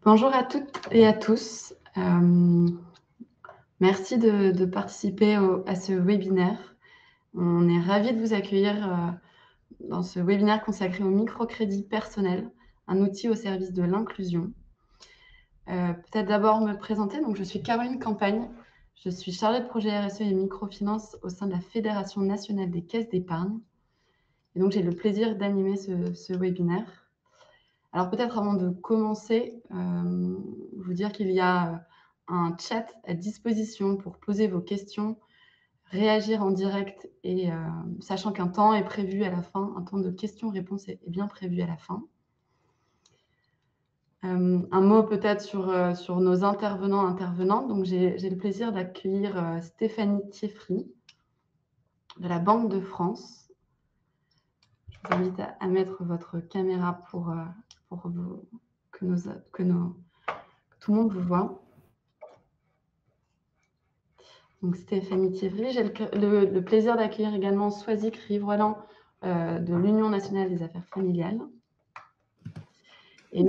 Bonjour à toutes et à tous. Merci de participer à ce webinaire. On est ravis de vous accueillir dans ce webinaire consacré au microcrédit personnel, un outil au service de l'inclusion. Peut-être d'abord me présenter. Donc, je suis Caroline Campagne. Je suis chargée de projet RSE et microfinance au sein de la Fédération nationale des caisses d'épargne. Et donc, j'ai le plaisir d'animer ce webinaire. Alors peut-être avant de commencer, vous dire qu'il y a un chat à disposition pour poser vos questions, réagir en direct et sachant qu'un temps est prévu à la fin, un temps de questions-réponses est bien prévu à la fin. Un mot peut-être sur nos intervenantes. Donc j'ai le plaisir d'accueillir Stéphanie Thieffry de la Banque de France. Je vous invite à mettre votre caméra pour que tout le monde vous voit. Donc Stéphanie Thieffry. J'ai le plaisir d'accueillir également Soisic Rivroland de l'Union nationale des affaires familiales. Et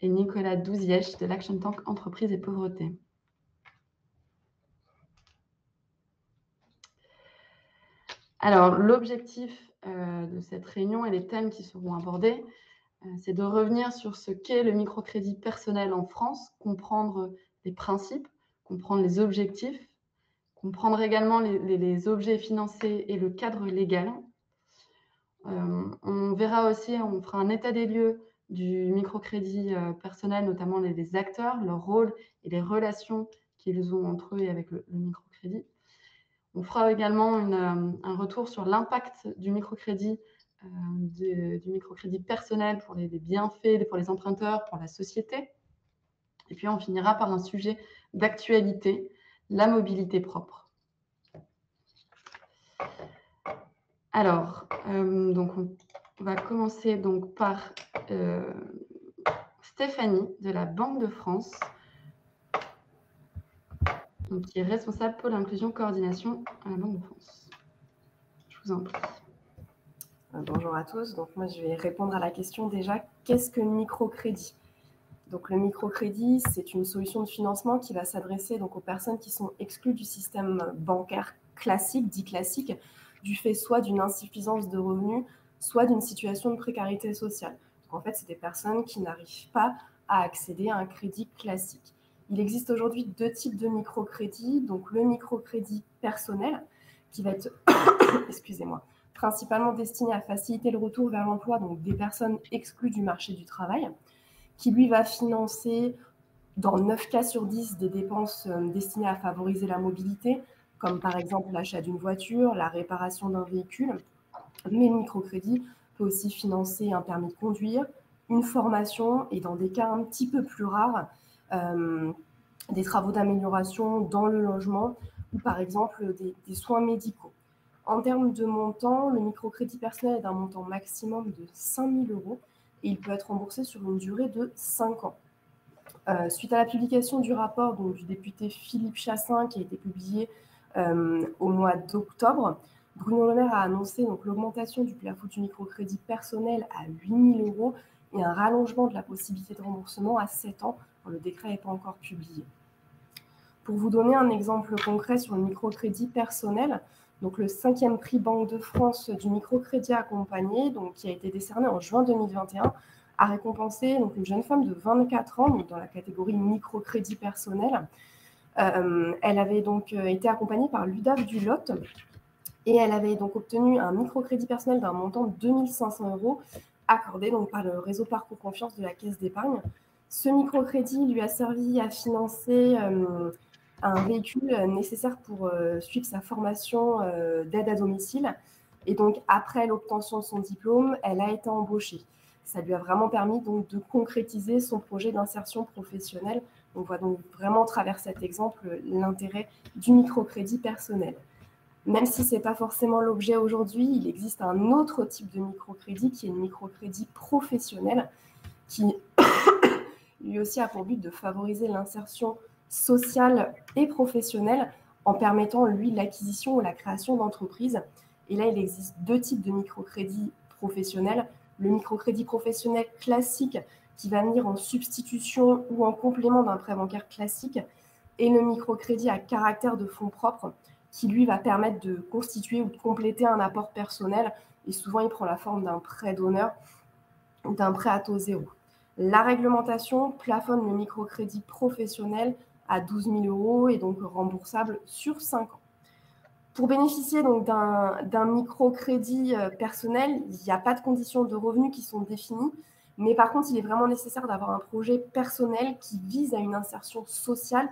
Nicolas Douzièche de l'Action Tank Entreprise et Pauvreté. Alors, l'objectif de cette réunion et les thèmes qui seront abordés, c'est de revenir sur ce qu'est le microcrédit personnel en France, comprendre les principes, comprendre les objectifs, comprendre également les objets financés et le cadre légal. On verra aussi, on fera un état des lieux du microcrédit personnel, notamment les acteurs, leur rôle et les relations qu'ils ont entre eux et avec le microcrédit. On fera également un retour sur l'impact du microcrédit personnel pour les bienfaits, pour les emprunteurs, pour la société. Et puis on finira par un sujet d'actualité, la mobilité propre. Alors, donc on va commencer donc par Stéphanie de la Banque de France, donc, qui est responsable pôle inclusion coordination à la Banque de France. Je vous en prie. Bonjour à tous. Donc moi je vais répondre à la question déjà, qu'est-ce que le microcrédit? Donc le microcrédit, c'est une solution de financement qui va s'adresser donc aux personnes qui sont exclues du système bancaire classique, dit classique, du fait soit d'une insuffisance de revenus, soit d'une situation de précarité sociale. Donc en fait, c'est des personnes qui n'arrivent pas à accéder à un crédit classique. Il existe aujourd'hui deux types de microcrédit. Donc le microcrédit personnel qui va être, excusez-moi, principalement destiné à faciliter le retour vers l'emploi, donc des personnes exclues du marché du travail, qui lui va financer dans 9 cas sur 10 des dépenses destinées à favoriser la mobilité, comme par exemple l'achat d'une voiture, la réparation d'un véhicule. Mais le microcrédit peut aussi financer un permis de conduire, une formation et dans des cas un petit peu plus rares, des travaux d'amélioration dans le logement ou par exemple des soins médicaux. En termes de montant, le microcrédit personnel est d'un montant maximum de 5 000 € et il peut être remboursé sur une durée de 5 ans. Suite à la publication du rapport donc, du député Philippe Chassin qui a été publié au mois d'octobre, Bruno Le Maire a annoncé l'augmentation du plafond du microcrédit personnel à 8 000 € et un rallongement de la possibilité de remboursement à 7 ans. Le décret n'est pas encore publié. Pour vous donner un exemple concret sur le microcrédit personnel, donc le 5e prix Banque de France du microcrédit accompagné, donc qui a été décerné en juin 2021, a récompensé donc une jeune femme de 24 ans donc dans la catégorie microcrédit personnel. Elle avait donc été accompagnée par l'UDAF du Lot et elle avait donc obtenu un microcrédit personnel d'un montant de 2 500 € accordé donc par le réseau Parcours Confiance de la Caisse d'épargne. Ce microcrédit lui a servi à financer un véhicule nécessaire pour suivre sa formation d'aide à domicile. Et donc, après l'obtention de son diplôme, elle a été embauchée. Ça lui a vraiment permis donc, de concrétiser son projet d'insertion professionnelle. On voit donc vraiment à travers cet exemple l'intérêt du microcrédit personnel. Même si ce n'est pas forcément l'objet aujourd'hui, il existe un autre type de microcrédit qui est le microcrédit professionnel qui lui aussi a pour but de favoriser l'insertion sociale et professionnelle en permettant, lui, l'acquisition ou la création d'entreprises. Et là, il existe deux types de microcrédits professionnels. Le microcrédit professionnel classique qui va venir en substitution ou en complément d'un prêt bancaire classique, et le microcrédit à caractère de fonds propres, qui lui va permettre de constituer ou de compléter un apport personnel, et souvent il prend la forme d'un prêt d'honneur ou d'un prêt à taux zéro. La réglementation plafonne le microcrédit professionnel à 12 000 € et donc remboursable sur 5 ans. Pour bénéficier donc d'un microcrédit personnel, il n'y a pas de conditions de revenus qui sont définies, mais par contre, il est vraiment nécessaire d'avoir un projet personnel qui vise à une insertion sociale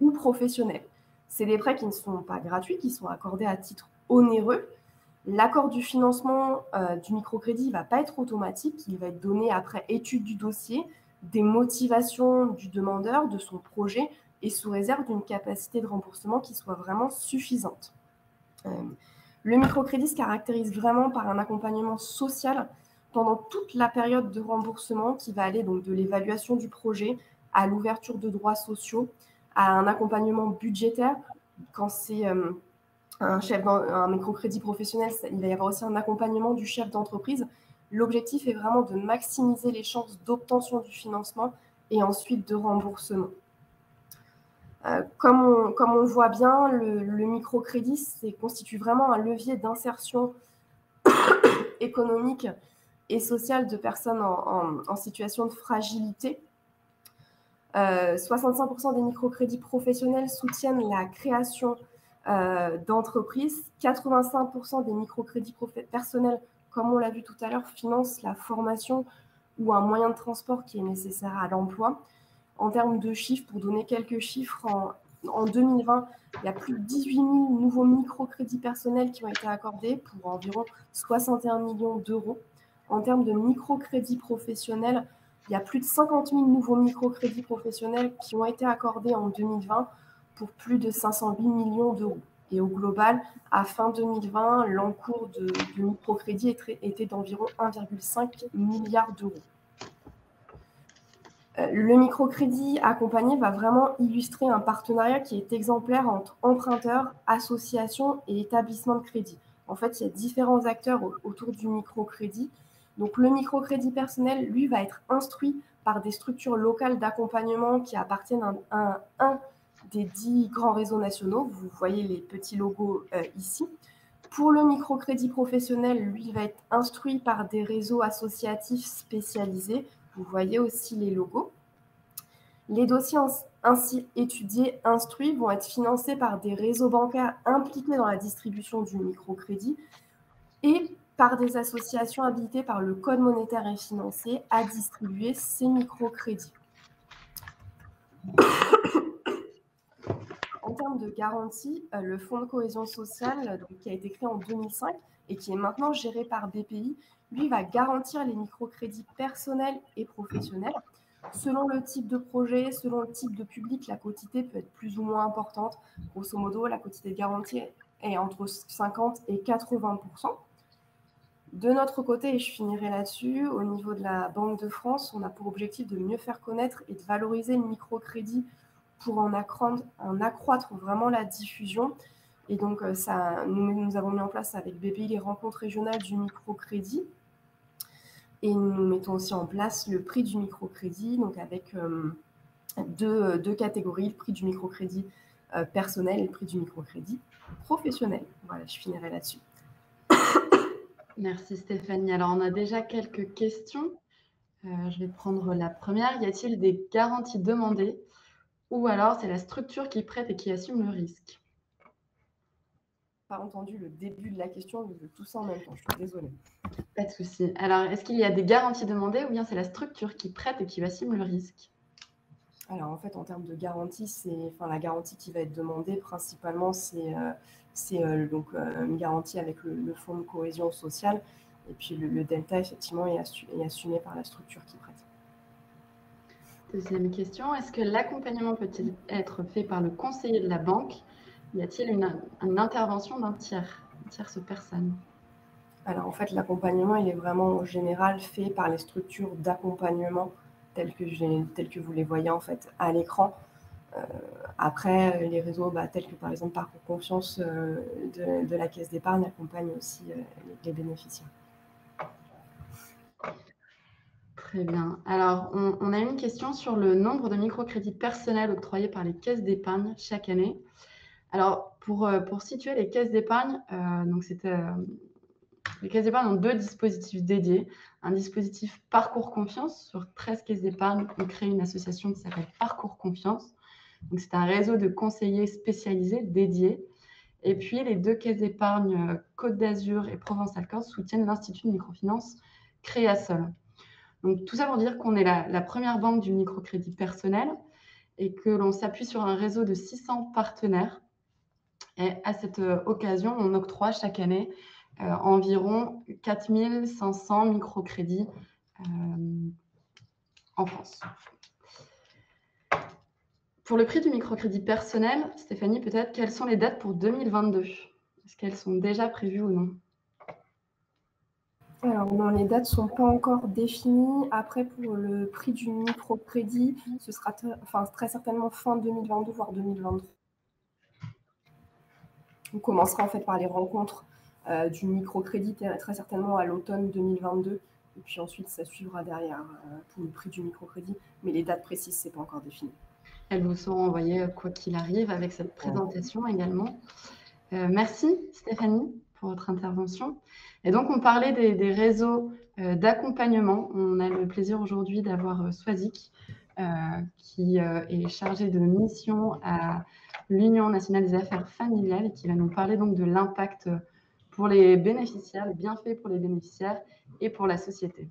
ou professionnelle. C'est des prêts qui ne sont pas gratuits, qui sont accordés à titre onéreux. L'accord du financement du microcrédit ne va pas être automatique, il va être donné après étude du dossier, des motivations du demandeur, de son projet, et sous réserve d'une capacité de remboursement qui soit vraiment suffisante. Le microcrédit se caractérise vraiment par un accompagnement social pendant toute la période de remboursement qui va aller donc de l'évaluation du projet à l'ouverture de droits sociaux, à un accompagnement budgétaire. Quand c'est un microcrédit professionnel, il va y avoir aussi un accompagnement du chef d'entreprise. L'objectif est vraiment de maximiser les chances d'obtention du financement et ensuite de remboursement. Comme on le voit bien, le microcrédit constitue vraiment un levier d'insertion économique et sociale de personnes en situation de fragilité. 65% des microcrédits professionnels soutiennent la création d'entreprises. 85% des microcrédits personnels, comme on l'a vu tout à l'heure, financent la formation ou un moyen de transport qui est nécessaire à l'emploi. En termes de chiffres, pour donner quelques chiffres, en 2020, il y a plus de 18 000 nouveaux microcrédits personnels qui ont été accordés pour environ 61 millions d'euros. En termes de microcrédits professionnels, il y a plus de 50 000 nouveaux microcrédits professionnels qui ont été accordés en 2020 pour plus de 508 millions d'euros. Et au global, à fin 2020, l'encours de microcrédit était d'environ 1,5 milliard d'euros. Le microcrédit accompagné va vraiment illustrer un partenariat qui est exemplaire entre emprunteurs, associations et établissements de crédit. En fait, il y a différents acteurs autour du microcrédit. Donc, le microcrédit personnel, lui, va être instruit par des structures locales d'accompagnement qui appartiennent à un des 10 grands réseaux nationaux. Vous voyez les petits logos ici. Pour le microcrédit professionnel, lui, il va être instruit par des réseaux associatifs spécialisés. Vous voyez aussi les logos. Les dossiers ainsi étudiés, instruits, vont être financés par des réseaux bancaires impliqués dans la distribution du microcrédit et par des associations habilitées par le Code monétaire et financier à distribuer ces microcrédits. En termes de garantie, le Fonds de cohésion sociale, donc, qui a été créé en 2005 et qui est maintenant géré par BPI, lui va garantir les microcrédits personnels et professionnels. Selon le type de projet, selon le type de public, la quotité peut être plus ou moins importante. Grosso modo, la quotité de garantie est entre 50 et 80%. De notre côté, et je finirai là-dessus, au niveau de la Banque de France, on a pour objectif de mieux faire connaître et de valoriser le microcrédit pour en accroître vraiment la diffusion. Et donc, nous avons mis en place avec BPI les rencontres régionales du microcrédit. Et nous mettons aussi en place le prix du microcrédit, donc avec deux catégories, le prix du microcrédit personnel et le prix du microcrédit professionnel. Voilà, je finirai là-dessus. Merci Stéphanie. Alors, on a déjà quelques questions. Je vais prendre la première. Y a-t-il des garanties demandées ou alors c'est la structure qui prête et qui assume le risque? Pas entendu le début de la question, je veux tout ça en même temps, je suis désolée. Pas de souci. Alors, est-ce qu'il y a des garanties demandées ou bien c'est la structure qui prête et qui assume le risque? Alors, en fait, en termes de garantie, la garantie qui va être demandée, principalement, c'est une garantie avec le Fonds de cohésion sociale. Et puis, le delta, effectivement, est assumé par la structure qui prête. Deuxième question, est-ce que l'accompagnement peut-il être fait par le conseiller de la banque? Y a-t-il une intervention d'un tiers, une tierce personne? Alors, en fait, l'accompagnement, il est vraiment, en général, fait par les structures d'accompagnement telles que vous les voyez, en fait, à l'écran. Après, les réseaux tels que, par exemple, Parcours Confiance de la Caisse d'épargne accompagnent aussi les bénéficiaires. Très bien. Alors, on a une question sur le nombre de microcrédits personnels octroyés par les caisses d'épargne chaque année. Alors, pour situer les caisses d'épargne, les caisses d'épargne ont 2 dispositifs dédiés. Un dispositif Parcours Confiance. Sur 13 caisses d'épargne, on crée une association qui s'appelle Parcours Confiance. Donc, c'est un réseau de conseillers spécialisés dédiés. Et puis, les 2 caisses d'épargne Côte d'Azur et Provence-Alpes soutiennent l'Institut de microfinance Créasol. Donc, tout ça pour dire qu'on est la première banque du microcrédit personnel et que l'on s'appuie sur un réseau de 600 partenaires. Et à cette occasion, on octroie chaque année environ 4 500 microcrédits en France. Pour le prix du microcrédit personnel, Stéphanie, peut-être, quelles sont les dates pour 2022? Est-ce qu'elles sont déjà prévues ou non? Alors non, les dates ne sont pas encore définies. Après, pour le prix du microcrédit, ce sera très certainement fin 2022, voire 2023. On commencera en fait par les rencontres du microcrédit très certainement à l'automne 2022. Et puis ensuite, ça suivra derrière pour le prix du microcrédit. Mais les dates précises, ce n'est pas encore défini. Elles vous seront envoyées quoi qu'il arrive avec cette présentation également. Merci Stéphanie pour votre intervention. Et donc, on parlait des réseaux d'accompagnement. On a le plaisir aujourd'hui d'avoir Swazik qui est chargé de mission à l'Union nationale des affaires familiales et qui va nous parler donc de l'impact pour les bénéficiaires, les bienfaits pour les bénéficiaires et pour la société.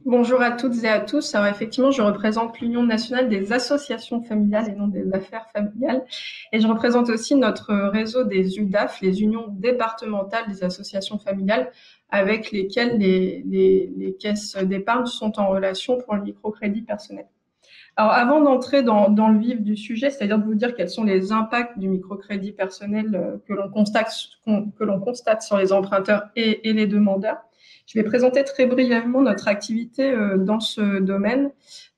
Bonjour à toutes et à tous. Alors effectivement, je représente l'Union nationale des associations familiales et non des affaires familiales. Et je représente aussi notre réseau des UDAF, les unions départementales des associations familiales, avec lesquelles les caisses d'épargne sont en relation pour le microcrédit personnel. Alors avant d'entrer dans le vif du sujet, c'est-à-dire de vous dire quels sont les impacts du microcrédit personnel que l'on constate sur les emprunteurs et les demandeurs, je vais présenter très brièvement notre activité dans ce domaine.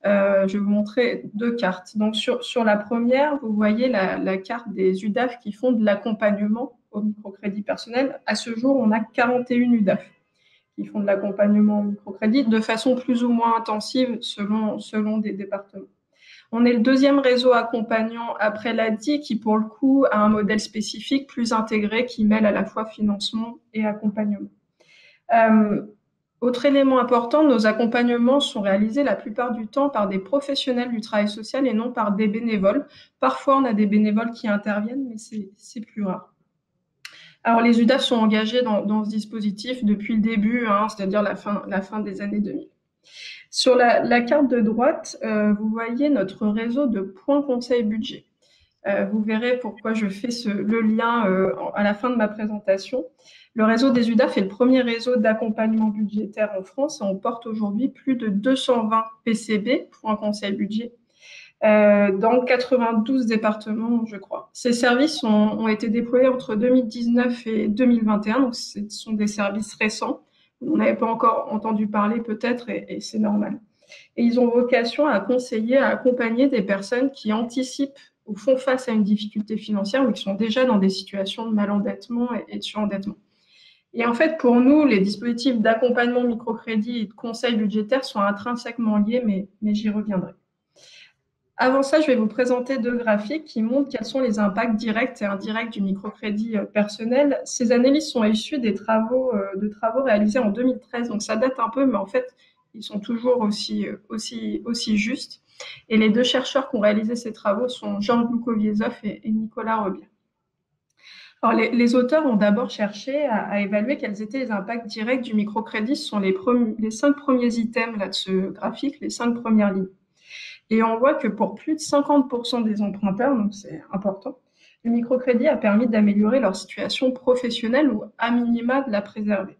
Je vais vous montrer 2 cartes. Donc, sur la première, vous voyez la carte des UDAF qui font de l'accompagnement au microcrédit personnel. À ce jour, on a 41 UDAF qui font de l'accompagnement au microcrédit de façon plus ou moins intensive selon des départements. On est le 2e réseau accompagnant après l'ADI qui, pour le coup, a un modèle spécifique plus intégré qui mêle à la fois financement et accompagnement. Autre élément important, nos accompagnements sont réalisés la plupart du temps par des professionnels du travail social et non par des bénévoles. Parfois, on a des bénévoles qui interviennent, mais c'est plus rare. Alors, les UDAF sont engagés dans ce dispositif depuis le début, c'est-à-dire la fin des années 2000. Sur la carte de droite, vous voyez notre réseau de points conseil budget. Vous verrez pourquoi je fais le lien à la fin de ma présentation. Le réseau des UDAF est le premier réseau d'accompagnement budgétaire en France et on porte aujourd'hui plus de 220 PCB, points conseil budget, dans 92 départements, je crois. Ces services ont été déployés entre 2019 et 2021, donc ce sont des services récents. On n'avait pas encore entendu parler peut-être et c'est normal. Et ils ont vocation à conseiller, à accompagner des personnes qui anticipent ou font face à une difficulté financière ou qui sont déjà dans des situations de malendettement et de surendettement. Et en fait, pour nous, les dispositifs d'accompagnement microcrédit et de conseil budgétaire sont intrinsèquement liés, mais j'y reviendrai. Avant ça, je vais vous présenter 2 graphiques qui montrent quels sont les impacts directs et indirects du microcrédit personnel. Ces analyses sont issues de travaux réalisés en 2013, donc ça date un peu, mais en fait, ils sont toujours aussi justes. Et les 2 chercheurs qui ont réalisé ces travaux sont Georges Loukoviezov et Nicolas Rebier. Alors, les auteurs ont d'abord cherché à évaluer quels étaient les impacts directs du microcrédit. Ce sont les 5 premiers items là, de ce graphique, les 5 premières lignes. Et on voit que pour plus de 50% des emprunteurs, donc c'est important, le microcrédit a permis d'améliorer leur situation professionnelle ou à minima de la préserver.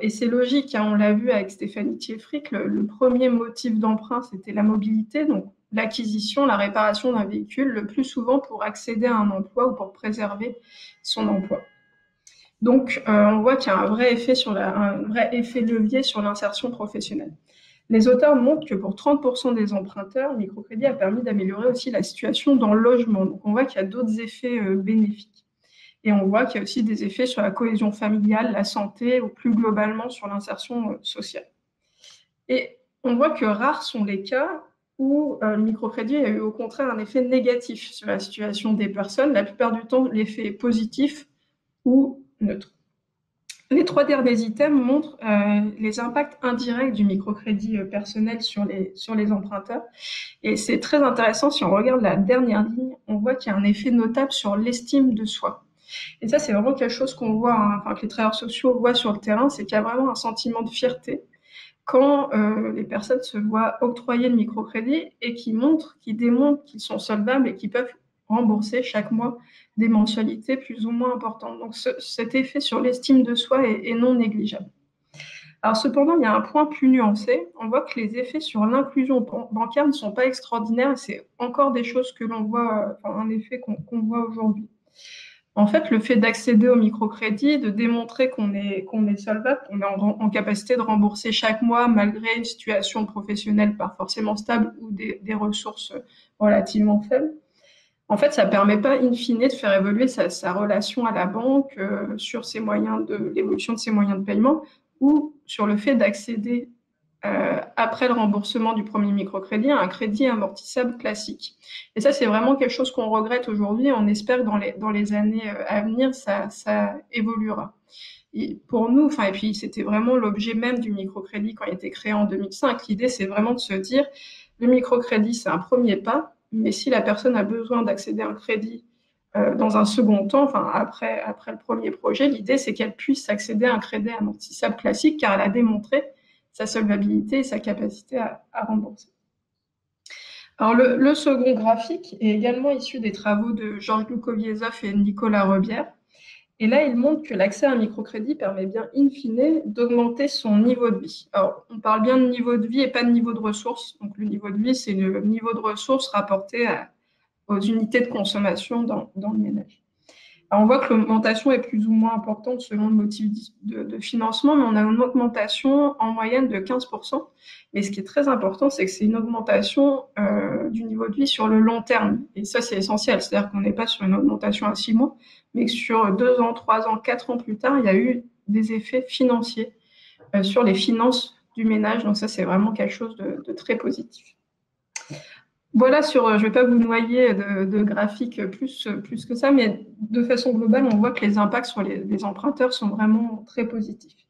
Et c'est logique, on l'a vu avec Stéphanie Thieffric, le premier motif d'emprunt, c'était la mobilité, donc l'acquisition, la réparation d'un véhicule, le plus souvent pour accéder à un emploi ou pour préserver son emploi. Donc, on voit qu'il y a un vrai effet levier sur l'insertion professionnelle. Les auteurs montrent que pour 30% des emprunteurs, le microcrédit a permis d'améliorer aussi la situation dans le logement. Donc, on voit qu'il y a d'autres effets bénéfiques. Et on voit qu'il y a aussi des effets sur la cohésion familiale, la santé ou plus globalement sur l'insertion sociale. Et on voit que rares sont les cas où le microcrédit a eu au contraire un effet négatif sur la situation des personnes. La plupart du temps, l'effet est positif ou neutre. Les 3 derniers items montrent les impacts indirects du microcrédit personnel sur les emprunteurs. Et c'est très intéressant, si on regarde la dernière ligne, on voit qu'il y a un effet notable sur l'estime de soi. Et ça, c'est vraiment quelque chose qu'on voit, que les travailleurs sociaux voient sur le terrain, c'est qu'il y a vraiment un sentiment de fierté quand les personnes se voient octroyer le microcrédit et qui démontrent qu'ils sont solvables et qu'ils peuvent rembourser chaque mois des mensualités plus ou moins importantes. Donc cet effet sur l'estime de soi est non négligeable. Alors cependant, il y a un point plus nuancé. On voit que les effets sur l'inclusion bancaire ne sont pas extraordinaires et c'est encore des choses que l'on voit, un effet qu'on voit aujourd'hui. En fait, le fait d'accéder au microcrédit, de démontrer qu'on est solvable, qu'on est en capacité de rembourser chaque mois malgré une situation professionnelle pas forcément stable ou des ressources relativement faibles, en fait, ça ne permet pas, in fine, de faire évoluer sa relation à la banque sur l'évolution de ses moyens de paiement ou sur le fait d'accéder après le remboursement du premier microcrédit à un crédit amortissable classique. Et ça, c'est vraiment quelque chose qu'on regrette aujourd'hui. On espère que dans les années à venir, ça évoluera. Et pour nous, et puis c'était vraiment l'objet même du microcrédit quand il a été créé en 2005. L'idée, c'est vraiment de se dire, le microcrédit, c'est un premier pas, mais si la personne a besoin d'accéder à un crédit dans un second temps, après le premier projet, l'idée, c'est qu'elle puisse accéder à un crédit amortissable classique, car elle a démontré sa solvabilité et sa capacité à rembourser. Alors, le second graphique est également issu des travaux de Georges Loukoviezov et Nicolas Rebière. Et là, il montre que l'accès à un microcrédit permet bien, in fine, d'augmenter son niveau de vie. Alors, on parle bien de niveau de vie et pas de niveau de ressources. Donc, le niveau de vie, c'est le niveau de ressources rapporté aux unités de consommation dans le ménage. Alors, on voit que l'augmentation est plus ou moins importante selon le motif de financement, mais on a une augmentation en moyenne de 15%. Mais ce qui est très important, c'est que c'est une augmentation du niveau de vie sur le long terme. Et ça, c'est essentiel. C'est-à-dire qu'on n'est pas sur une augmentation à 6 mois, mais que sur 2 ans, 3 ans, 4 ans plus tard, il y a eu des effets financiers sur les finances du ménage. Donc ça, c'est vraiment quelque chose de très positif. Voilà, je ne vais pas vous noyer de graphiques plus que ça, mais de façon globale, on voit que les impacts sur les emprunteurs sont vraiment très positifs.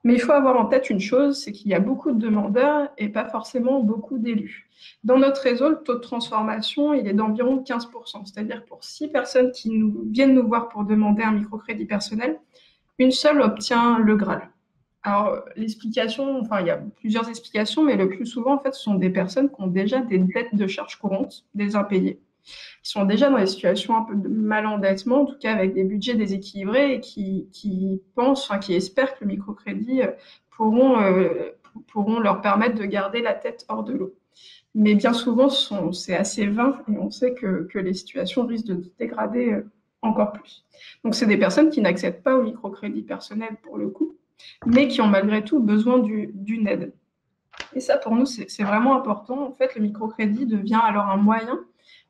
Mais il faut avoir en tête une chose, c'est qu'il y a beaucoup de demandeurs et pas forcément beaucoup d'élus. Dans notre réseau, le taux de transformation, il est d'environ 15%, c'est-à-dire pour 6 personnes qui viennent nous voir pour demander un microcrédit personnel, une seule obtient le Graal. Alors, l'explication, il y a plusieurs explications, mais le plus souvent, en fait, ce sont des personnes qui ont déjà des dettes de charges courantes, des impayés, qui sont déjà dans des situations un peu de mal-endettement, en tout cas avec des budgets déséquilibrés et qui pensent, qui espèrent que le microcrédit pourront leur permettre de garder la tête hors de l'eau. Mais bien souvent, c'est assez vain et on sait que les situations risquent de se dégrader encore plus. Donc, c'est des personnes qui n'accèdent pas au microcrédit personnel pour le coup, mais qui ont malgré tout besoin d'une aide. Et ça, pour nous, c'est vraiment important. En fait, le microcrédit devient alors un moyen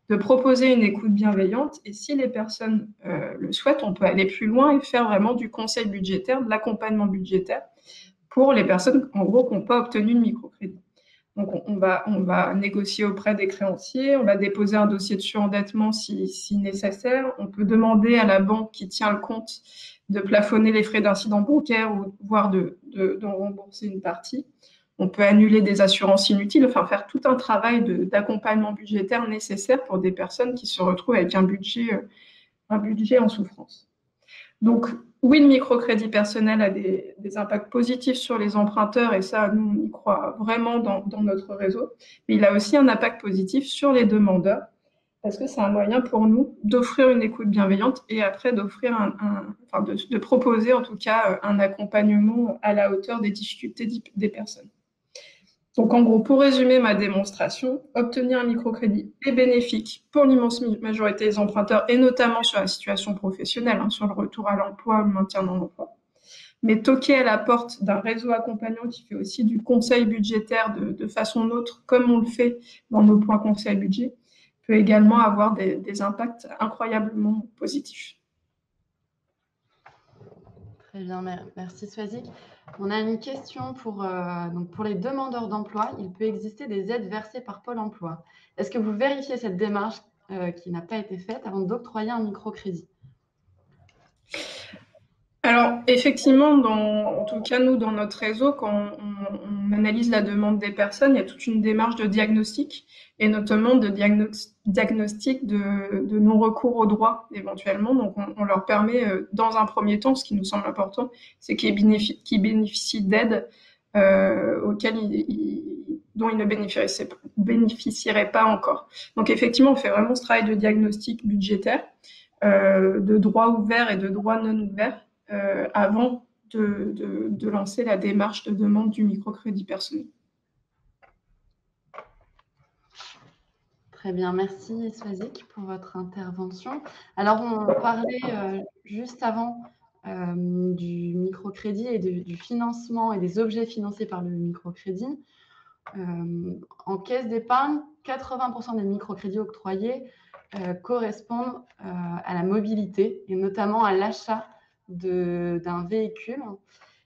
de proposer une écoute bienveillante. Et si les personnes le souhaitent, on peut aller plus loin et faire vraiment du conseil budgétaire, de l'accompagnement budgétaire pour les personnes, en gros, qui n'ont pas obtenu de microcrédit. Donc, on va négocier auprès des créanciers, on va déposer un dossier de surendettement si nécessaire. On peut demander à la banque qui tient le compte de plafonner les frais d'incident bancaire ou voire d'en rembourser une partie. On peut annuler des assurances inutiles, faire tout un travail d'accompagnement budgétaire nécessaire pour des personnes qui se retrouvent avec un budget en souffrance. Donc, oui, le microcrédit personnel a des impacts positifs sur les emprunteurs et ça, nous, on y croit vraiment dans notre réseau. Mais il a aussi un impact positif sur les demandeurs parce que c'est un moyen pour nous d'offrir une écoute bienveillante et après d'offrir de proposer en tout cas un accompagnement à la hauteur des difficultés des personnes. Donc, en gros, pour résumer ma démonstration, obtenir un microcrédit est bénéfique pour l'immense majorité des emprunteurs et notamment sur la situation professionnelle, sur le retour à l'emploi ou le maintien dans l'emploi. Mais toquer à la porte d'un réseau accompagnant qui fait aussi du conseil budgétaire de façon neutre, comme on le fait dans nos points conseil budget, peut également avoir des impacts incroyablement positifs. Très bien, merci Swazik. On a une question donc pour les demandeurs d'emploi. Il peut exister des aides versées par Pôle emploi. Est-ce que vous vérifiez cette démarche qui n'a pas été faite avant d'octroyer un microcrédit? Alors, effectivement, en tout cas, nous, dans notre réseau, quand on analyse la demande des personnes, il y a toute une démarche de diagnostic, et notamment de diagnostic de non-recours aux droits, éventuellement. Donc, on leur permet, dans un premier temps, ce qui nous semble important, c'est qu'ils bénéficient d'aides auxquelles dont ils ne bénéficieraient pas encore. Donc, effectivement, on fait vraiment ce travail de diagnostic budgétaire, de droits ouverts et de droits non ouverts, avant de lancer la démarche de demande du microcrédit personnel. Très bien, merci Swazik pour votre intervention. Alors, on parlait juste avant du microcrédit et du financement et des objets financés par le microcrédit. En caisse d'épargne, 80% des microcrédits octroyés correspondent à la mobilité et notamment à l'achat d'un véhicule.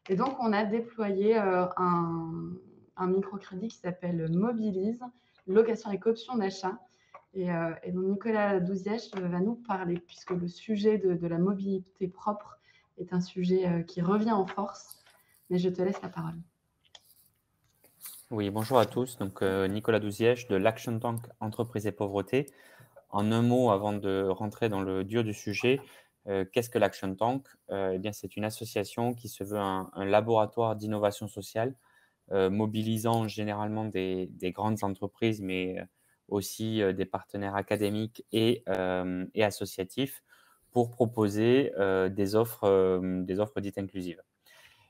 Et donc, on a déployé un microcrédit qui s'appelle Mobilise, location avec option d'achat. Et donc, Nicolas Douzièche va nous parler, puisque le sujet de la mobilité propre est un sujet qui revient en force. Mais je te laisse la parole. Oui, bonjour à tous. Donc, Nicolas Douzièche de l'Action Tank Entreprise et Pauvreté. En un mot, avant de rentrer dans le dur du sujet, qu'est-ce que l'Action Tank? Eh bien, c'est une association qui se veut un laboratoire d'innovation sociale, mobilisant généralement des grandes entreprises, mais aussi des partenaires académiques et associatifs pour proposer des offres dites inclusives.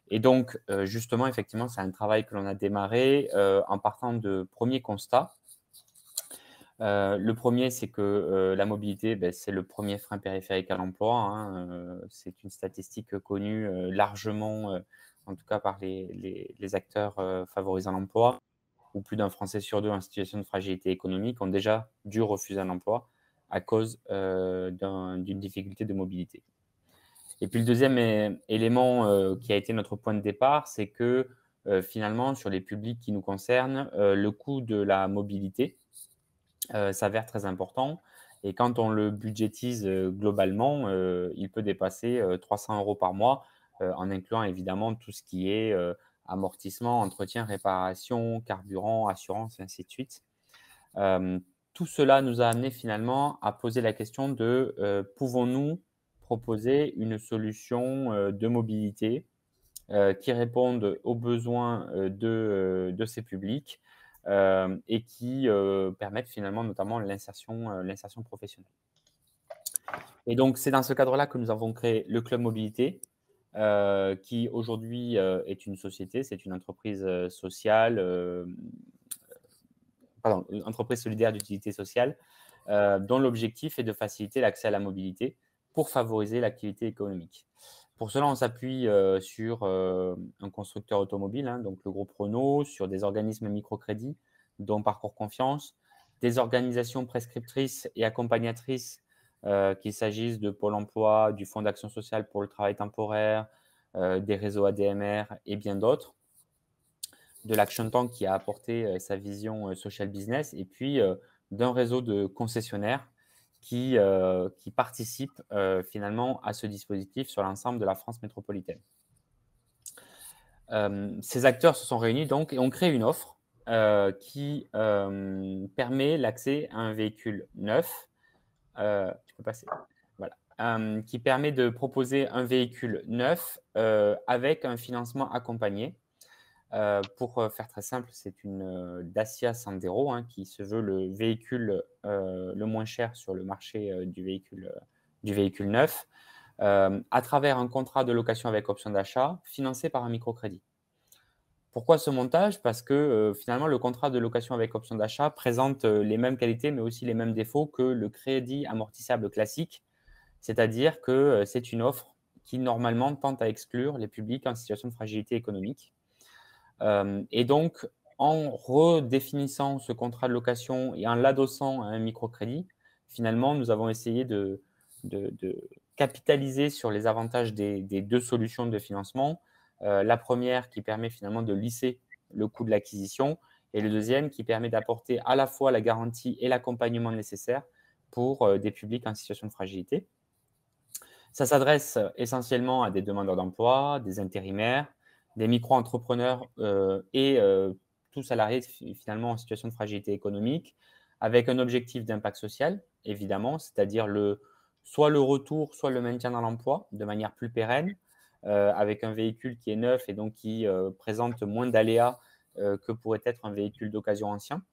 Et donc, justement, effectivement, c'est un travail que l'on a démarré en partant de premiers constats. Le premier, c'est que la mobilité, c'est le premier frein périphérique à l'emploi, hein. C'est une statistique connue largement, en tout cas par les acteurs favorisant l'emploi, où plus d'un Français sur deux en situation de fragilité économique ont déjà dû refuser un emploi à cause d'une difficulté de mobilité. Et puis le deuxième élément qui a été notre point de départ, c'est que finalement, sur les publics qui nous concernent, le coût de la mobilité s'avère très important. Et quand on le budgétise globalement, il peut dépasser 300 € par mois, en incluant évidemment tout ce qui est amortissement, entretien, réparation, carburant, assurance, et ainsi de suite. Tout cela nous a amené finalement à poser la question de pouvons-nous proposer une solution de mobilité qui réponde aux besoins de ces publics et qui permette finalement notamment l'insertion professionnelle. Et donc, c'est dans ce cadre-là que nous avons créé le Club Mobilité, qui aujourd'hui est une société, c'est une entreprise sociale, une entreprise solidaire d'utilité sociale, dont l'objectif est de faciliter l'accès à la mobilité pour favoriser l'activité économique. Pour cela, on s'appuie sur un constructeur automobile, hein, donc le groupe Renault, sur des organismes microcrédits, dont Parcours Confiance, des organisations prescriptrices et accompagnatrices, qu'il s'agisse de Pôle emploi, du Fonds d'action sociale pour le travail temporaire, des réseaux ADMR et bien d'autres, de l'Action Tank qui a apporté sa vision social business, et puis d'un réseau de concessionnaires qui participent finalement à ce dispositif sur l'ensemble de la France métropolitaine. Ces acteurs se sont réunis donc et ont créé une offre qui permet l'accès à un véhicule neuf. Tu peux passer. Voilà. Qui permet de proposer un véhicule neuf avec un financement accompagné. Pour faire très simple, c'est une Dacia Sandero qui se veut le véhicule le moins cher sur le marché du véhicule neuf, à travers un contrat de location avec option d'achat financé par un microcrédit. Pourquoi ce montage? Parce que finalement, le contrat de location avec option d'achat présente les mêmes qualités, mais aussi les mêmes défauts que le crédit amortissable classique, c'est-à-dire que c'est une offre qui normalement tente à exclure les publics en situation de fragilité économique. Et donc, en redéfinissant ce contrat de location et en l'adossant à un microcrédit, finalement, nous avons essayé de capitaliser sur les avantages des deux solutions de financement. La première qui permet finalement de lisser le coût de l'acquisition et le deuxième qui permet d'apporter à la fois la garantie et l'accompagnement nécessaire pour des publics en situation de fragilité. Ça s'adresse essentiellement à des demandeurs d'emploi, des intérimaires, des micro-entrepreneurs et tout salarié finalement en situation de fragilité économique, avec un objectif d'impact social, évidemment, c'est-à-dire soit le retour, soit le maintien dans l'emploi de manière plus pérenne, avec un véhicule qui est neuf et donc qui présente moins d'aléas que pourrait être un véhicule d'occasion ancien,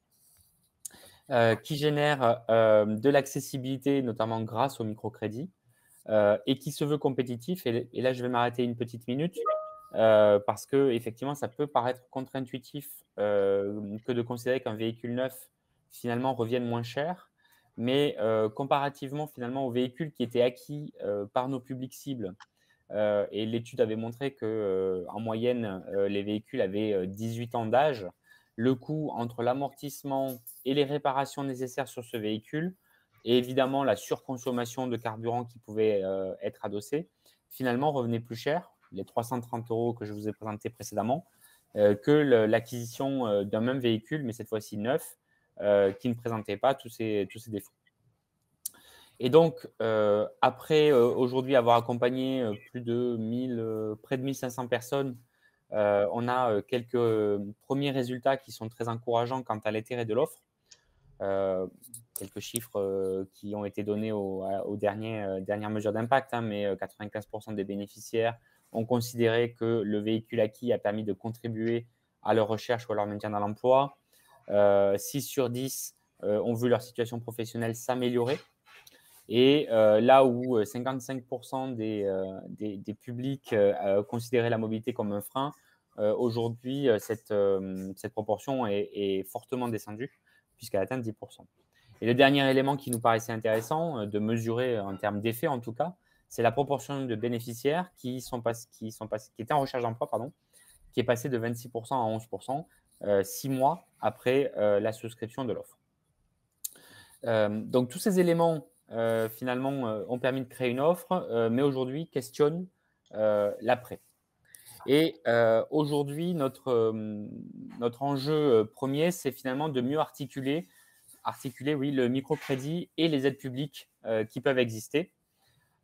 qui génère de l'accessibilité, notamment grâce au microcrédit, et qui se veut compétitif. Et là, je vais m'arrêter une petite minute parce que effectivement, ça peut paraître contre-intuitif que de considérer qu'un véhicule neuf finalement revienne moins cher, mais comparativement finalement aux véhicules qui étaient acquis par nos publics cibles. Et l'étude avait montré que en moyenne, les véhicules avaient 18 ans d'âge. Le coût entre l'amortissement et les réparations nécessaires sur ce véhicule, et évidemment la surconsommation de carburant qui pouvait être adossée, finalement revenait plus cher, les 330 € que je vous ai présentés précédemment, que l'acquisition d'un même véhicule, mais cette fois-ci neuf, qui ne présentait pas tous ces défauts. Et donc, après aujourd'hui avoir accompagné plus de près de 1500 personnes, on a quelques premiers résultats qui sont très encourageants quant à l'intérêt de l'offre. Quelques chiffres qui ont été donnés aux dernières mesures d'impact, hein, mais 95% des bénéficiaires ont considéré que le véhicule acquis a permis de contribuer à leur recherche ou à leur maintien dans l'emploi. 6 sur 10 ont vu leur situation professionnelle s'améliorer. Et là où 55% des publics considéraient la mobilité comme un frein, aujourd'hui, cette proportion est fortement descendue puisqu'elle atteint 10%. Et le dernier élément qui nous paraissait intéressant de mesurer en termes d'effet, en tout cas, c'est la proportion de bénéficiaires qui étaient en recherche d'emploi, qui est passée de 26% à 11%, 6 mois après la souscription de l'offre. Donc, tous ces éléments, finalement, ont permis de créer une offre, mais aujourd'hui, questionnent l'après. Et aujourd'hui, notre enjeu premier, c'est finalement de mieux articuler le microcrédit et les aides publiques qui peuvent exister.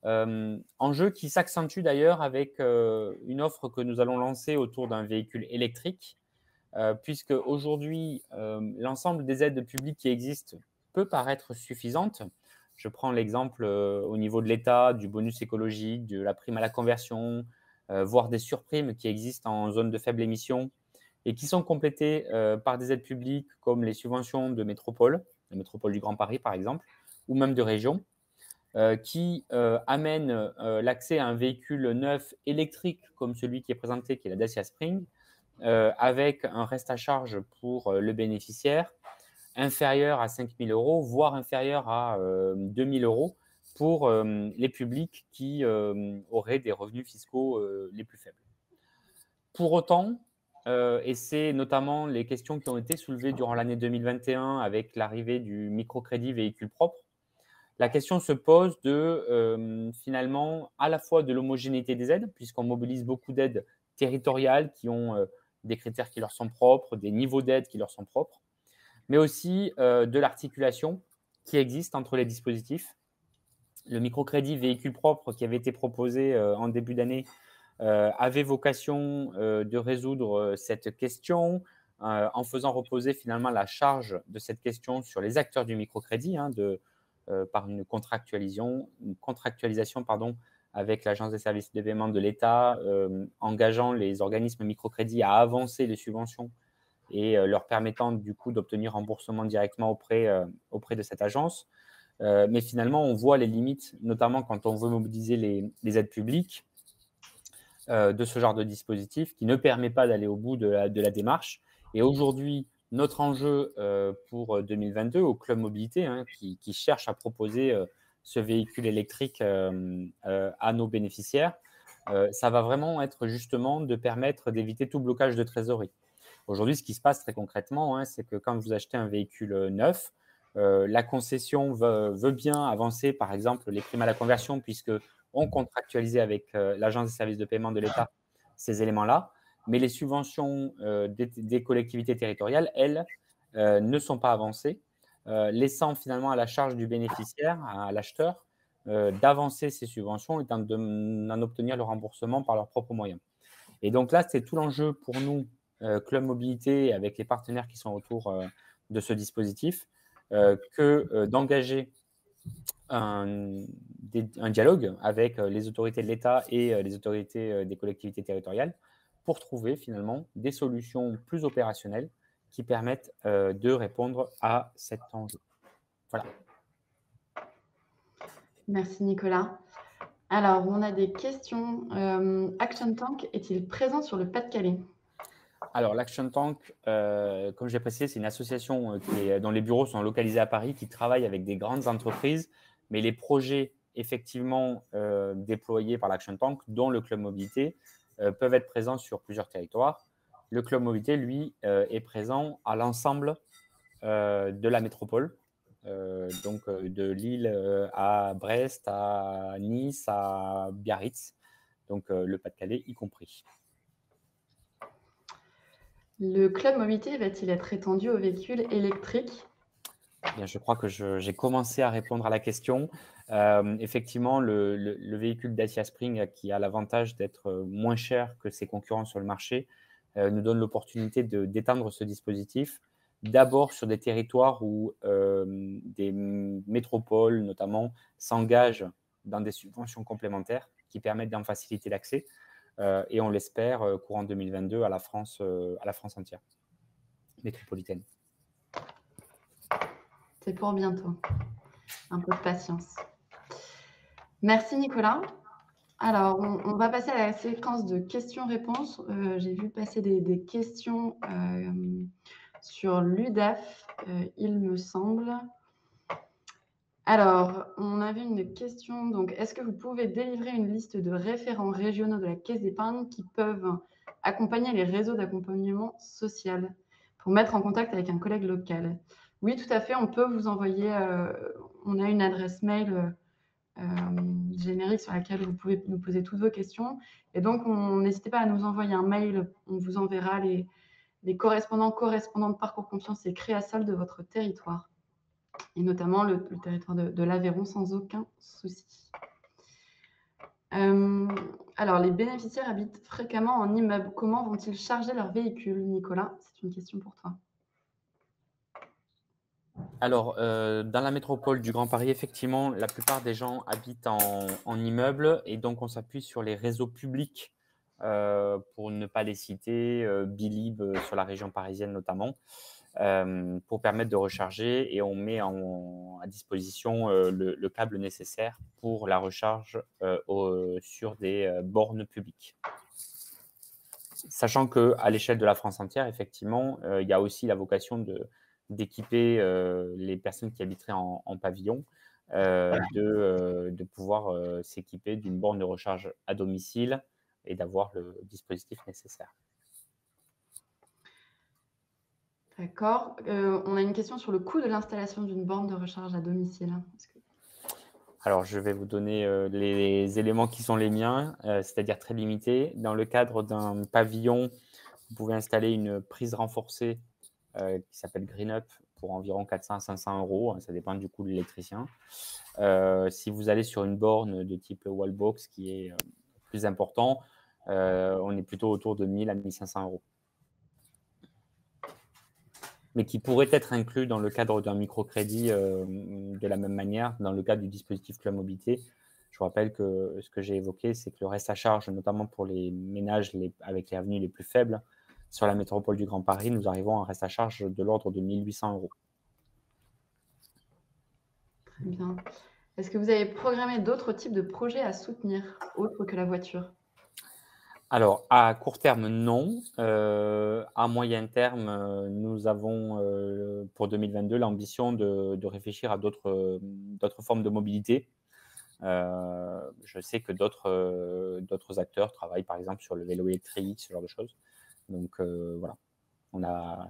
Enjeu qui s'accentue d'ailleurs avec une offre que nous allons lancer autour d'un véhicule électrique, puisque aujourd'hui, l'ensemble des aides publiques qui existent peut paraître suffisante. Je prends l'exemple au niveau de l'État, du bonus écologique, de la prime à la conversion, voire des surprimes qui existent en zone de faible émission et qui sont complétées par des aides publiques comme les subventions de métropole, la métropole du Grand Paris par exemple, ou même de région, qui amènent l'accès à un véhicule neuf électrique comme celui qui est présenté, qui est la Dacia Spring, avec un reste à charge pour le bénéficiaire inférieur à 5 000 €, voire inférieur à 2 000 € pour les publics qui auraient des revenus fiscaux les plus faibles. Pour autant, et c'est notamment les questions qui ont été soulevées durant l'année 2021 avec l'arrivée du microcrédit véhicule propre, la question se pose de finalement à la fois de l'homogénéité des aides, puisqu'on mobilise beaucoup d'aides territoriales qui ont des critères qui leur sont propres, des niveaux d'aide qui leur sont propres, mais aussi de l'articulation qui existe entre les dispositifs. Le microcrédit véhicule propre qui avait été proposé en début d'année avait vocation de résoudre cette question en faisant reposer finalement la charge de cette question sur les acteurs du microcrédit, par une contractualisation avec l'Agence des services de paiement de l'État, engageant les organismes microcrédits à avancer les subventions et leur permettant du coup d'obtenir remboursement directement auprès de cette agence. Mais finalement, on voit les limites, notamment quand on veut mobiliser les aides publiques de ce genre de dispositif qui ne permet pas d'aller au bout de la démarche. Et aujourd'hui, notre enjeu pour 2022 au Club Mobilité, qui cherche à proposer ce véhicule électrique à nos bénéficiaires, ça va vraiment être justement de permettre d'éviter tout blocage de trésorerie. Aujourd'hui, ce qui se passe très concrètement, c'est que quand vous achetez un véhicule neuf, la concession veut bien avancer, par exemple, les primes à la conversion, puisque ont contractualisé avec l'Agence des services de paiement de l'État ces éléments-là, mais les subventions des collectivités territoriales, elles, ne sont pas avancées, laissant finalement à la charge du bénéficiaire, à l'acheteur, d'avancer ces subventions et d'en obtenir le remboursement par leurs propres moyens. Et donc là, c'est tout l'enjeu pour nous, Club Mobilité, avec les partenaires qui sont autour de ce dispositif, d'engager un dialogue avec les autorités de l'État et les autorités des collectivités territoriales pour trouver finalement des solutions plus opérationnelles qui permettent de répondre à cet enjeu. Voilà. Merci Nicolas. Alors, on a des questions. Action Tank est-il présent sur le Pas-de-Calais? Alors, l'Action Tank, comme j'ai précisé, c'est une association dont les bureaux sont localisés à Paris, qui travaille avec des grandes entreprises, mais les projets effectivement déployés par l'Action Tank, dont le Club Mobilité, peuvent être présents sur plusieurs territoires. Le Club Mobilité, lui, est présent à l'ensemble de la métropole, donc de Lille à Brest, à Nice, à Biarritz, donc le Pas-de-Calais y compris. Le Club Mobilité va-t-il être étendu aux véhicules électriques? Bien, je crois que j'ai commencé à répondre à la question. Effectivement, le véhicule Dacia Spring, qui a l'avantage d'être moins cher que ses concurrents sur le marché, nous donne l'opportunité d'étendre ce dispositif, d'abord sur des territoires où des métropoles, notamment, s'engagent dans des subventions complémentaires qui permettent d'en faciliter l'accès. Et on l'espère, courant 2022, à la France entière, métropolitaine. C'est pour bientôt. Un peu de patience. Merci Nicolas. Alors, on va passer à la séquence de questions-réponses. J'ai vu passer des questions sur l'UDAF, il me semble. Alors, on avait une question. Donc, est-ce que vous pouvez délivrer une liste de référents régionaux de la Caisse d'épargne qui peuvent accompagner les réseaux d'accompagnement social pour mettre en contact avec un collègue local? Oui, tout à fait. On peut vous envoyer, on a une adresse mail générique sur laquelle vous pouvez nous poser toutes vos questions. Et donc, n'hésitez pas à nous envoyer un mail. On vous enverra les correspondantes Parcours Confiance et Créasol de votre territoire, et notamment le territoire de l'Aveyron, sans aucun souci. Alors, les bénéficiaires habitent fréquemment en immeuble. Comment vont-ils charger leur véhicule, Nicolas? C'est une question pour toi. Alors, dans la métropole du Grand Paris, effectivement, la plupart des gens habitent en immeuble, et donc on s'appuie sur les réseaux publics pour ne pas les citer, Bilib sur la région parisienne notamment, pour permettre de recharger, et on met à disposition le câble nécessaire pour la recharge sur des bornes publiques. Sachant qu'à l'échelle de la France entière, effectivement, il y a aussi la vocation d'équiper les personnes qui habiteraient en pavillon, de pouvoir s'équiper d'une borne de recharge à domicile et d'avoir le dispositif nécessaire. D'accord. On a une question sur le coût de l'installation d'une borne de recharge à domicile. Alors, je vais vous donner les éléments qui sont les miens, c'est-à-dire très limités. Dans le cadre d'un pavillon, vous pouvez installer une prise renforcée qui s'appelle GreenUp pour environ 400 à 500 euros. Ça dépend du coût de l'électricien. Si vous allez sur une borne de type Wallbox qui est plus important, on est plutôt autour de 1000 à 1500 euros. Mais qui pourrait être inclus dans le cadre d'un microcrédit de la même manière, dans le cadre du dispositif Club Mobilité. Je vous rappelle que ce que j'ai évoqué, c'est que le reste à charge, notamment pour les ménages avec les revenus les plus faibles, sur la métropole du Grand Paris, nous arrivons à un reste à charge de l'ordre de 1 800 euros. Très bien. Est-ce que vous avez programmé d'autres types de projets à soutenir, autres que la voiture? Alors, à court terme, non. À moyen terme, nous avons, pour 2022, l'ambition de réfléchir à d'autres formes de mobilité. Je sais que d'autres acteurs travaillent, par exemple, sur le vélo électrique, ce genre de choses. Donc, voilà,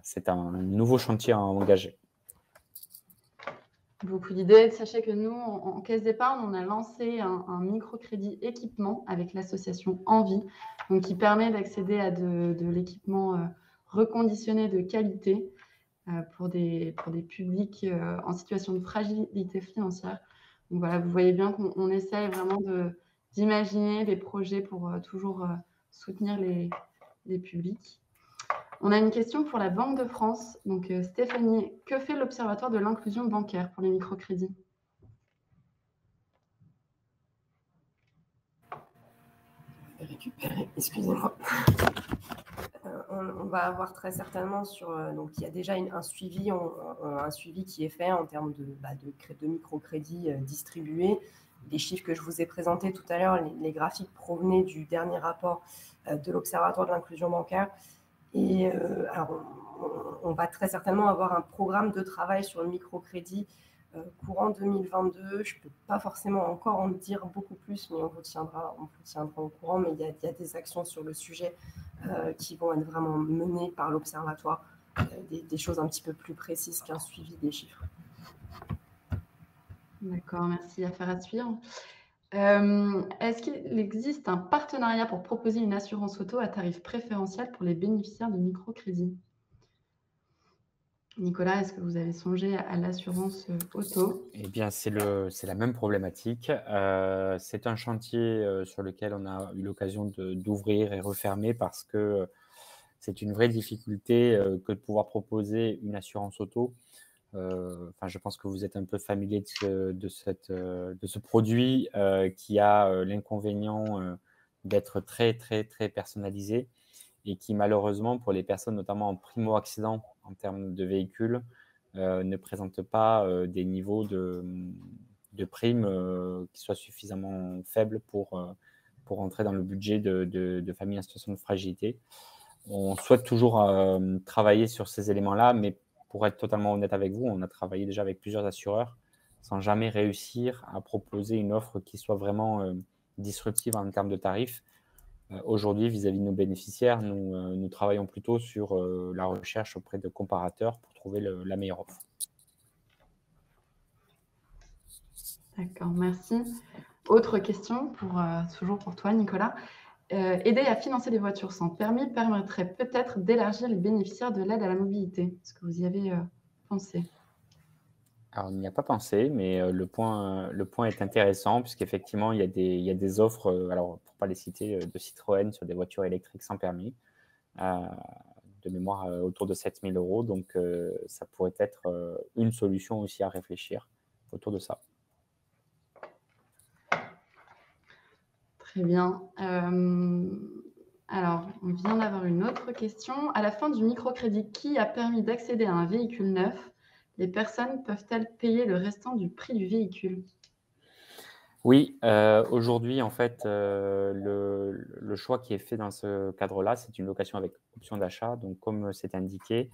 c'est un nouveau chantier à engager. Beaucoup d'idées. Sachez que nous, en Caisse d'épargne, on a lancé un microcrédit équipement avec l'association Envie, donc qui permet d'accéder à de l'équipement reconditionné de qualité pour des publics en situation de fragilité financière. Donc voilà, vous voyez bien qu'on essaye vraiment d'imaginer des projets pour toujours soutenir les publics. On a une question pour la Banque de France. Donc, Stéphanie, que fait l'Observatoire de l'inclusion bancaire pour les microcrédits? Récupérer, excusez-moi. On va avoir très certainement donc il y a déjà un suivi qui est fait en termes de microcrédits distribués. Les chiffres que je vous ai présentés tout à l'heure, les graphiques provenaient du dernier rapport de l'Observatoire de l'inclusion bancaire. Et alors, on va très certainement avoir un programme de travail sur le microcrédit courant 2022. Je ne peux pas forcément encore en dire beaucoup plus, mais on vous tiendra au courant. Mais il y a des actions sur le sujet qui vont être vraiment menées par l'Observatoire, des choses un petit peu plus précises qu'un suivi des chiffres. D'accord, merci. Affaire à suivre. Est-ce qu'il existe un partenariat pour proposer une assurance auto à tarif préférentiel pour les bénéficiaires de microcrédit? Nicolas, est-ce que vous avez songé à l'assurance auto? Eh bien, c'est la même problématique. C'est un chantier sur lequel on a eu l'occasion d'ouvrir et refermer parce que c'est une vraie difficulté que de pouvoir proposer une assurance auto. Je pense que vous êtes un peu familier de ce produit qui a l'inconvénient d'être très, très, très personnalisé et qui, malheureusement, pour les personnes, notamment en primo-accident en termes de véhicules, ne présente pas des niveaux de primes qui soient suffisamment faibles pour entrer dans le budget de familles en situation de fragilité. On souhaite toujours travailler sur ces éléments-là, mais pour être totalement honnête avec vous, on a travaillé déjà avec plusieurs assureurs sans jamais réussir à proposer une offre qui soit vraiment disruptive en termes de tarifs. Aujourd'hui, vis-à-vis de nos bénéficiaires, nous travaillons plutôt sur la recherche auprès de comparateurs pour trouver la meilleure offre. D'accord, merci. Autre question, toujours pour toi, Nicolas. Aider à financer des voitures sans permis permettrait peut-être d'élargir les bénéficiaires de l'aide à la mobilité. Est-ce que vous y avez pensé? Alors, on n'y a pas pensé, mais le point est intéressant puisqu'effectivement, il y a des offres, alors pour ne pas les citer, de Citroën sur des voitures électriques sans permis, de mémoire autour de 7 000 €. Donc, ça pourrait être une solution aussi à réfléchir autour de ça. Très bien. Alors, on vient d'avoir une autre question. À la fin du microcrédit qui a permis d'accéder à un véhicule neuf, les personnes peuvent-elles payer le restant du prix du véhicule? Oui, aujourd'hui, en fait, le choix qui est fait dans ce cadre-là, c'est une location avec option d'achat. Donc, comme c'est indiqué,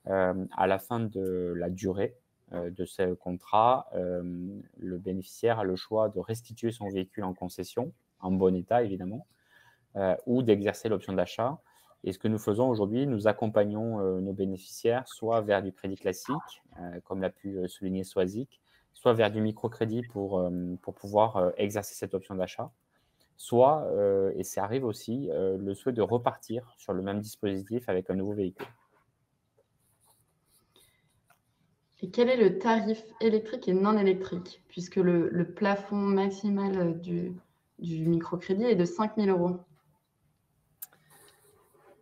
à la fin de la durée de ce contrat, le bénéficiaire a le choix de restituer son véhicule en concession, en bon état évidemment, ou d'exercer l'option d'achat. Et ce que nous faisons aujourd'hui, nous accompagnons nos bénéficiaires soit vers du crédit classique, comme l'a pu souligner Swazik, soit vers du microcrédit pour pouvoir exercer cette option d'achat, soit, et ça arrive aussi, le souhait de repartir sur le même dispositif avec un nouveau véhicule. Et quel est le tarif électrique et non électrique, puisque le plafond maximal du microcrédit est de 5 000 €?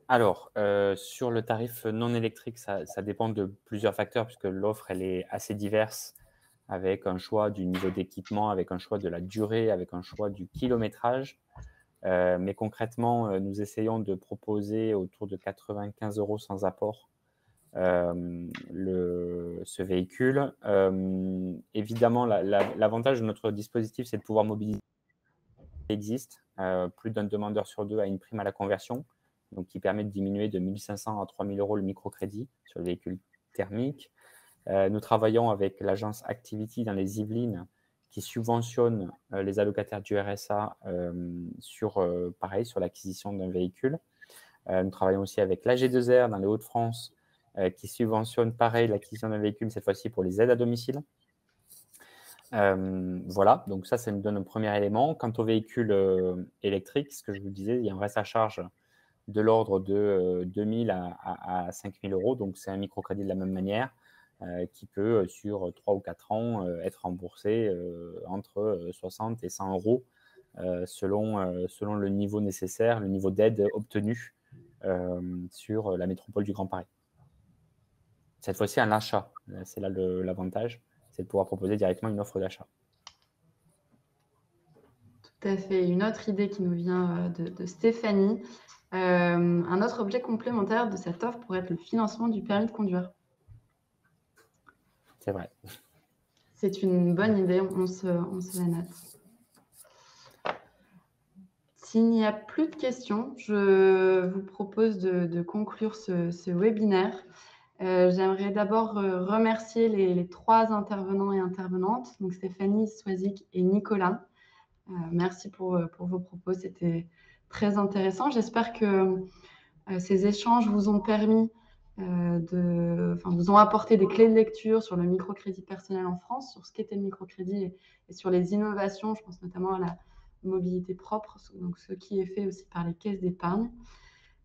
Alors, sur le tarif non électrique, ça dépend de plusieurs facteurs puisque l'offre, elle est assez diverse avec un choix du niveau d'équipement, avec un choix de la durée, avec un choix du kilométrage. Mais concrètement, nous essayons de proposer autour de 95 € sans apport ce véhicule. Évidemment, l'avantage de notre dispositif, c'est de pouvoir mobiliser existe. Plus d'un demandeur sur deux a une prime à la conversion, donc qui permet de diminuer de 1 500 à 3 000 € le microcrédit sur le véhicule thermique. Nous travaillons avec l'agence Activity dans les Yvelines qui subventionne les allocataires du RSA sur l'acquisition d'un véhicule. Nous travaillons aussi avec l'AG2R dans les Hauts-de-France qui subventionne pareil l'acquisition d'un véhicule, cette fois-ci pour les aides à domicile. Voilà, donc ça me donne un premier élément. Quant au véhicule électrique, ce que je vous disais, il y a un reste à charge de l'ordre de 2 000 à 5 000 euros. Donc, c'est un microcrédit de la même manière qui peut, sur 3 ou 4 ans, être remboursé entre 60 et 100 euros selon le niveau nécessaire, le niveau d'aide obtenu sur la métropole du Grand Paris. Cette fois-ci, un achat. C'est là l'avantage, c'est de pouvoir proposer directement une offre d'achat. Tout à fait. Une autre idée qui nous vient de Stéphanie. Un autre objet complémentaire de cette offre pourrait être le financement du permis de conduire. C'est vrai. C'est une bonne idée, on se la note. S'il n'y a plus de questions, je vous propose de conclure ce webinaire. J'aimerais d'abord remercier les 3 intervenants et intervenantes, donc Stéphanie, Swazik et Nicolas. Merci pour vos propos, c'était très intéressant. J'espère que ces échanges vous ont permis vous ont apporté des clés de lecture sur le microcrédit personnel en France, sur ce qu'était le microcrédit et sur les innovations, je pense notamment à la mobilité propre, donc ce qui est fait aussi par les caisses d'épargne.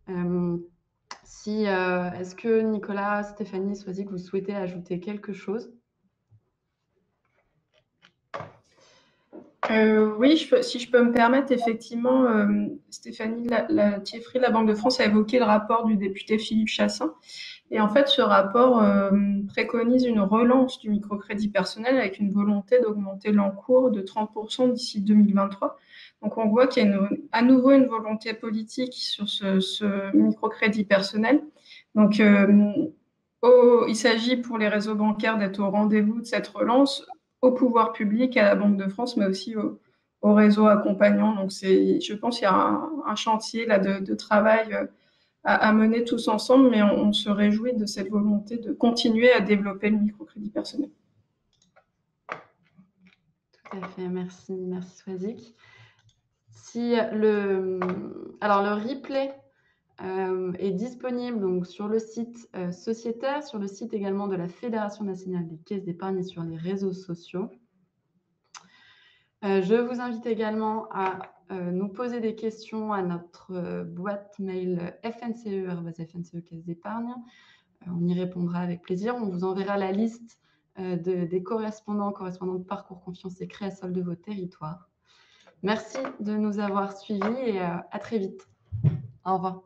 Est-ce que Nicolas, Stéphanie, Swazik, vous souhaitez ajouter quelque chose? Oui, si je peux me permettre, effectivement, Stéphanie Thieffry de la Banque de France a évoqué le rapport du député Philippe Chassaing. Et en fait, ce rapport préconise une relance du microcrédit personnel avec une volonté d'augmenter l'encours de 30% d'ici 2023. Donc, on voit qu'il y a à nouveau une volonté politique sur ce microcrédit personnel. Donc, il s'agit pour les réseaux bancaires d'être au rendez-vous de cette relance, au pouvoir public, à la Banque de France, mais aussi au réseau accompagnant. Donc, je pense qu'il y a un chantier là, de travail à mener tous ensemble, mais on se réjouit de cette volonté de continuer à développer le microcrédit personnel. Tout à fait, merci Swazik. Alors, le replay est disponible donc, sur le site sociétaire, sur le site également de la Fédération nationale des caisses d'épargne et sur les réseaux sociaux. Je vous invite également à nous poser des questions à notre boîte mail FNCE Caisse d'épargne. On y répondra avec plaisir. On vous enverra la liste des correspondantes Parcours Confiance et Créasol de vos territoires. Merci de nous avoir suivis et à très vite. Au revoir.